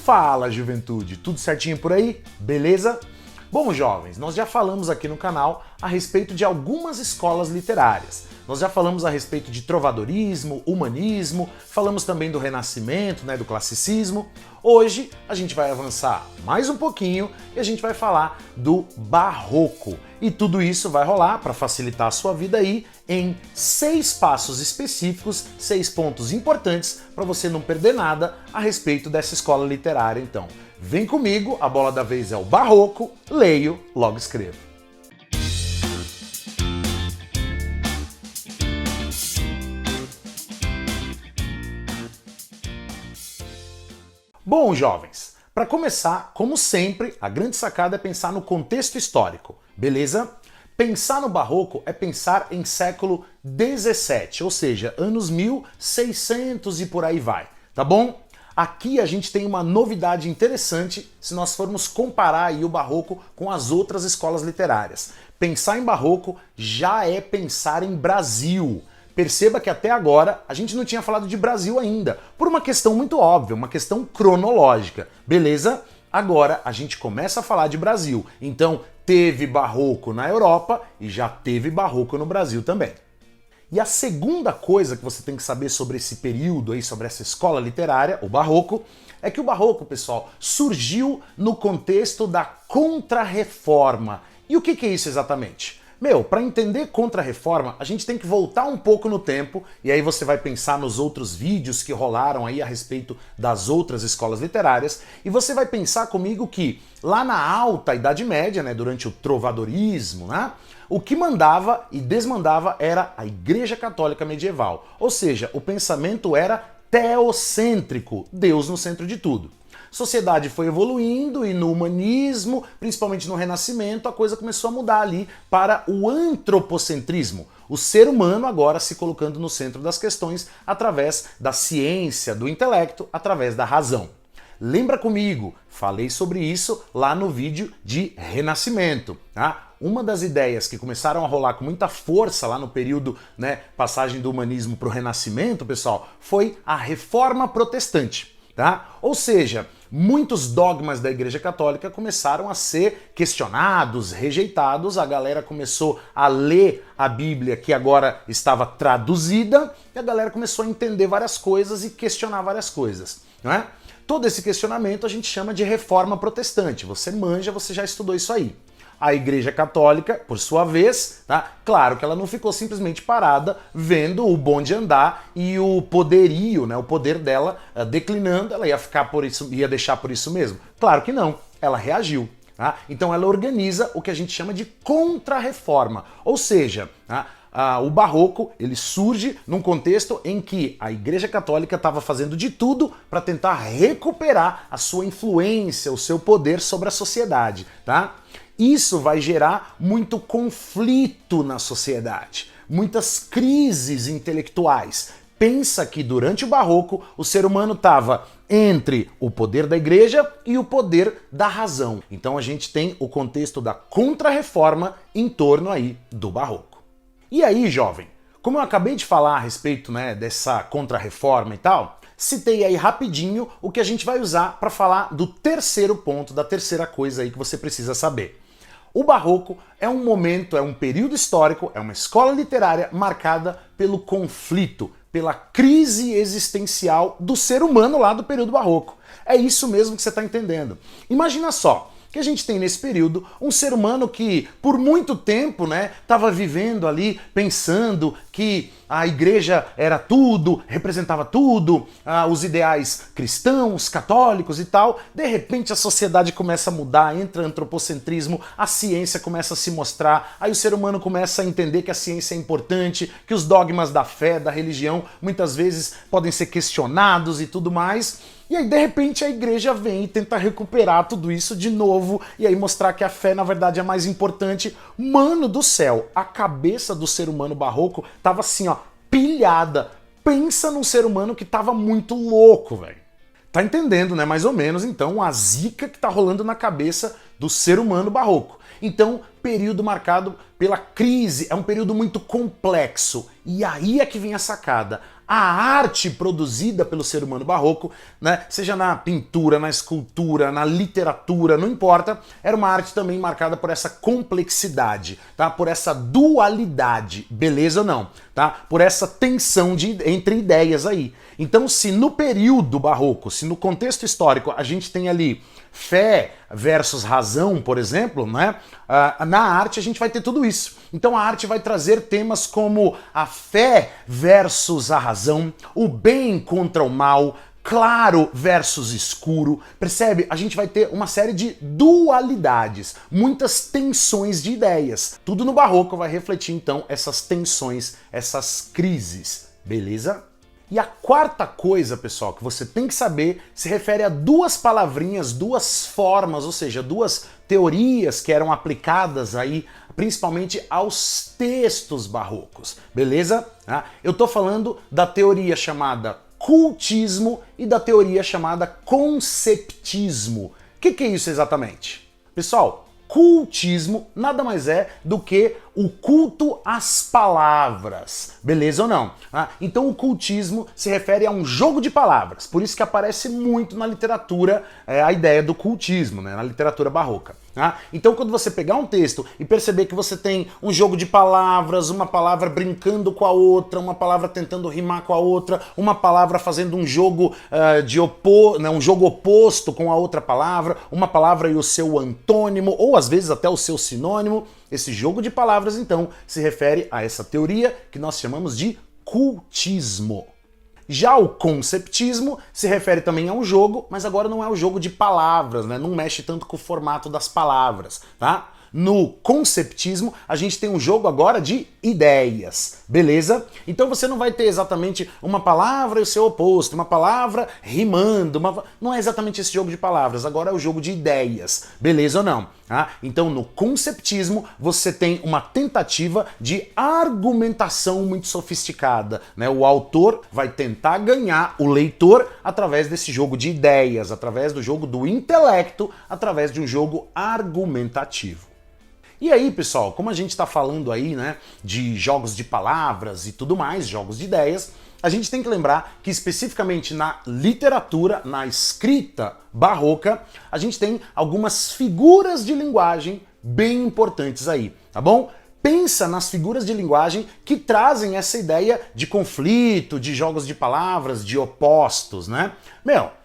Fala, juventude! Tudo certinho por aí? Beleza? Bom, jovens, nós já falamos aqui no canal a respeito de algumas escolas literárias. Nós já falamos a respeito de trovadorismo, humanismo, falamos também do Renascimento, do classicismo. Hoje a gente vai avançar mais um pouquinho e a gente vai falar do Barroco. E tudo isso vai rolar, para facilitar a sua vida aí, em 6 passos específicos, 6 pontos importantes para você não perder nada a respeito dessa escola literária. Então, vem comigo, a bola da vez é o Barroco, leio, logo escrevo. Bom, jovens, para começar, como sempre, a grande sacada é pensar no contexto histórico, beleza? Pensar no Barroco é pensar em século XVII, ou seja, anos 1600 e por aí vai, tá bom? Aqui a gente tem uma novidade interessante se nós formos comparar aí o Barroco com as outras escolas literárias. Pensar em Barroco já é pensar em Brasil. Perceba que até agora a gente não tinha falado de Brasil ainda, por uma questão muito óbvia, uma questão cronológica, beleza? Agora a gente começa a falar de Brasil, então teve Barroco na Europa e já teve Barroco no Brasil também. E a segunda coisa que você tem que saber sobre esse período aí, sobre essa escola literária, o Barroco, é que o Barroco, pessoal, surgiu no contexto da Contra-Reforma. E o que é isso exatamente? Para entender Contra-Reforma, a gente tem que voltar um pouco no tempo, e aí você vai pensar nos outros vídeos que rolaram aí a respeito das outras escolas literárias, e você vai pensar comigo que lá na Alta Idade Média, durante o trovadorismo, o que mandava e desmandava era a Igreja Católica Medieval. Ou seja, o pensamento era teocêntrico, Deus no centro de tudo. A sociedade foi evoluindo e no humanismo, principalmente no Renascimento, a coisa começou a mudar ali para o antropocentrismo. O ser humano agora se colocando no centro das questões através da ciência, do intelecto, através da razão. Lembra comigo, falei sobre isso lá no vídeo de Renascimento, tá? Uma das ideias que começaram a rolar com muita força lá no período, passagem do humanismo para o Renascimento, pessoal, foi a Reforma Protestante. Tá? Ou seja, muitos dogmas da Igreja Católica começaram a ser questionados, rejeitados, a galera começou a ler a Bíblia que agora estava traduzida e a galera começou a entender várias coisas e questionar várias coisas, não é? Todo esse questionamento a gente chama de Reforma Protestante. Você manja, você já estudou isso aí. A Igreja Católica, por sua vez, claro que ela não ficou simplesmente parada vendo o bonde andar e o poderio, o poder dela declinando, ela ia ficar por isso, ia deixar por isso mesmo? Claro que não, ela reagiu. Então ela organiza o que a gente chama de Contra-Reforma, ou seja, o Barroco ele surge num contexto em que a Igreja Católica estava fazendo de tudo para tentar recuperar a sua influência, o seu poder sobre a sociedade, tá? Isso vai gerar muito conflito na sociedade, muitas crises intelectuais. Pensa que durante o Barroco o ser humano estava entre o poder da igreja e o poder da razão. Então a gente tem o contexto da Contra-Reforma em torno aí do Barroco. E aí, jovem, como eu acabei de falar a respeito dessa Contra-Reforma e tal, citei aí rapidinho o que a gente vai usar para falar do terceiro ponto, da terceira coisa aí que você precisa saber. O Barroco é um momento, é um período histórico, é uma escola literária marcada pelo conflito, pela crise existencial do ser humano lá do período Barroco. É isso mesmo que você está entendendo. Imagina só, que a gente tem nesse período um ser humano que por muito tempo estava vivendo ali pensando que a igreja era tudo, representava tudo, os ideais cristãos, católicos e tal. De repente a sociedade começa a mudar, entra antropocentrismo, a ciência começa a se mostrar, aí o ser humano começa a entender que a ciência é importante, que os dogmas da fé, da religião, muitas vezes podem ser questionados e tudo mais. E aí, de repente, a igreja vem e tenta recuperar tudo isso de novo e aí mostrar que a fé, na verdade, é mais importante. Mano do céu, a cabeça do ser humano barroco tava assim, pilhada. Pensa num ser humano que tava muito louco, velho. Tá entendendo, mais ou menos, então, a zica que tá rolando na cabeça do ser humano barroco. Então, período marcado pela crise, é um período muito complexo. E aí é que vem a sacada. a arte produzida pelo ser humano barroco, né, seja na pintura, na escultura, na literatura, não importa, era uma arte também marcada por essa complexidade, tá? Por essa dualidade, beleza ou não? Tá? Por essa tensão entre ideias aí. Então, se no período barroco, se no contexto histórico a gente tem ali fé versus razão, por exemplo, né? Na arte a gente vai ter tudo isso. Então a arte vai trazer temas como a fé versus a razão, o bem contra o mal, claro versus escuro, percebe? A gente vai ter uma série de dualidades, muitas tensões de ideias. Tudo no barroco vai refletir então essas tensões, essas crises, beleza? E a quarta coisa, pessoal, que você tem que saber se refere a duas palavrinhas, duas formas, ou seja, duas teorias que eram aplicadas aí principalmente aos textos barrocos, beleza? Eu tô falando da teoria chamada cultismo e da teoria chamada conceptismo. O que é isso exatamente? Pessoal, cultismo nada mais é do que o culto às palavras, beleza ou não? Então o cultismo se refere a um jogo de palavras, por isso que aparece muito na literatura a ideia do cultismo, né, na literatura barroca. Então quando você pegar um texto e perceber que você tem um jogo de palavras, uma palavra brincando com a outra, uma palavra tentando rimar com a outra, uma palavra fazendo um jogo um jogo oposto com a outra palavra, uma palavra e o seu antônimo, ou às vezes até o seu sinônimo, esse jogo de palavras, então, se refere a essa teoria que nós chamamos de cultismo. Já o conceptismo se refere também a um jogo, mas agora não é o jogo de palavras, né? Não mexe tanto com o formato das palavras, tá? No conceptismo, a gente tem um jogo agora de ideias, beleza? Então você não vai ter exatamente uma palavra e o seu oposto, uma palavra rimando, não é exatamente esse jogo de palavras, agora é o jogo de ideias, beleza ou não? Então no conceptismo você tem uma tentativa de argumentação muito sofisticada, né? O autor vai tentar ganhar o leitor através desse jogo de ideias, através do jogo do intelecto, através de um jogo argumentativo. E aí, pessoal, como a gente está falando aí, né, de jogos de palavras e tudo mais, jogos de ideias, a gente tem que lembrar que especificamente na literatura, na escrita barroca, a gente tem algumas figuras de linguagem bem importantes aí, tá bom? Pensa nas figuras de linguagem que trazem essa ideia de conflito, de jogos de palavras, de opostos, né?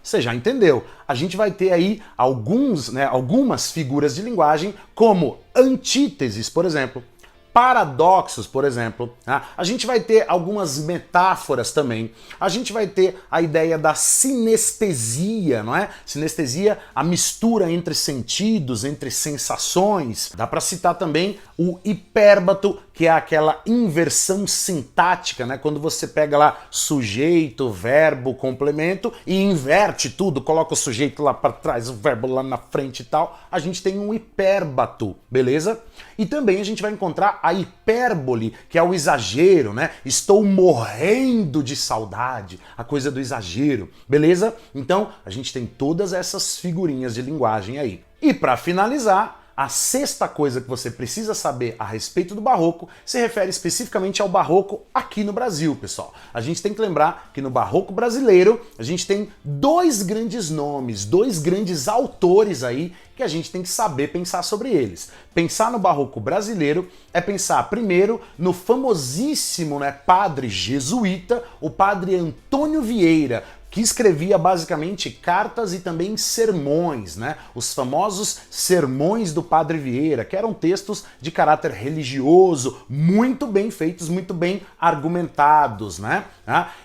Você já entendeu. A gente vai ter aí algumas figuras de linguagem como antíteses, por exemplo, paradoxos, por exemplo. A gente vai ter algumas metáforas também. A gente vai ter a ideia da sinestesia, não é? Sinestesia, a mistura entre sentidos, entre sensações. Dá para citar também o hipérbato, que é aquela inversão sintática, né? Quando você pega lá sujeito, verbo, complemento e inverte tudo, coloca o sujeito lá para trás, o verbo lá na frente e tal, a gente tem um hipérbato, beleza? E também a gente vai encontrar a hipérbole, que é o exagero, né? Estou morrendo de saudade, a coisa do exagero, beleza? Então, a gente tem todas essas figurinhas de linguagem aí. E para finalizar, a sexta coisa que você precisa saber a respeito do barroco se refere especificamente ao barroco aqui no Brasil, pessoal. A gente tem que lembrar que no barroco brasileiro a gente tem dois grandes nomes, dois grandes autores aí que a gente tem que saber pensar sobre eles. Pensar no barroco brasileiro é pensar primeiro no famosíssimo, né, padre jesuíta, o padre Antônio Vieira, que escrevia basicamente cartas e também sermões, né? Os famosos sermões do Padre Vieira, que eram textos de caráter religioso, muito bem feitos, muito bem argumentados, né?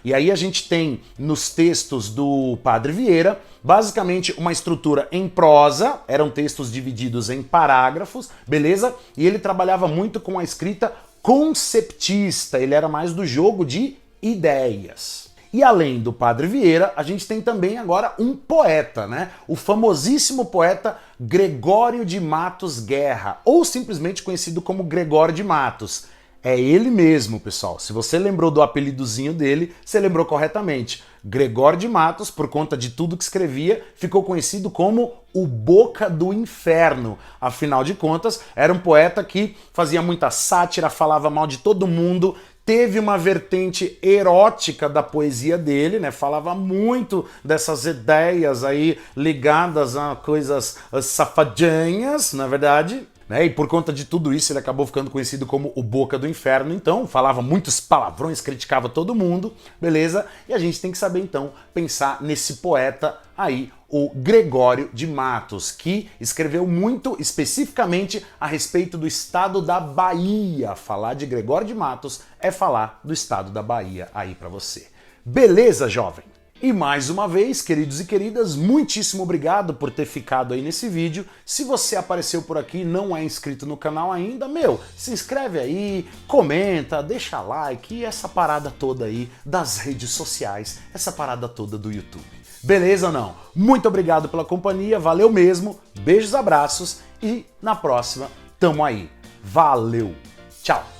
E aí a gente tem nos textos do Padre Vieira, basicamente uma estrutura em prosa, eram textos divididos em parágrafos, beleza? E ele trabalhava muito com a escrita conceptista, ele era mais do jogo de ideias. E além do Padre Vieira, a gente tem também agora um poeta, né? O famosíssimo poeta Gregório de Matos Guerra, ou simplesmente conhecido como Gregório de Matos. É ele mesmo, pessoal. Se você lembrou do apelidozinho dele, você lembrou corretamente. Gregório de Matos, por conta de tudo que escrevia, ficou conhecido como o Boca do Inferno. Afinal de contas, era um poeta que fazia muita sátira, falava mal de todo mundo, teve uma vertente erótica da poesia dele, né? Falava muito dessas ideias aí ligadas a coisas safadinhas, na verdade. E por conta de tudo isso ele acabou ficando conhecido como o Boca do Inferno, então falava muitos palavrões, criticava todo mundo, beleza? E a gente tem que saber então pensar nesse poeta aí, o Gregório de Matos, que escreveu muito especificamente a respeito do estado da Bahia. Falar de Gregório de Matos é falar do estado da Bahia aí pra você. Beleza, jovem? E mais uma vez, queridos e queridas, muitíssimo obrigado por ter ficado aí nesse vídeo. Se você apareceu por aqui e não é inscrito no canal ainda, se inscreve aí, comenta, deixa like e essa parada toda aí das redes sociais, essa parada toda do YouTube. Beleza ou não? Muito obrigado pela companhia, valeu mesmo, beijos, abraços e na próxima tamo aí. Valeu, tchau!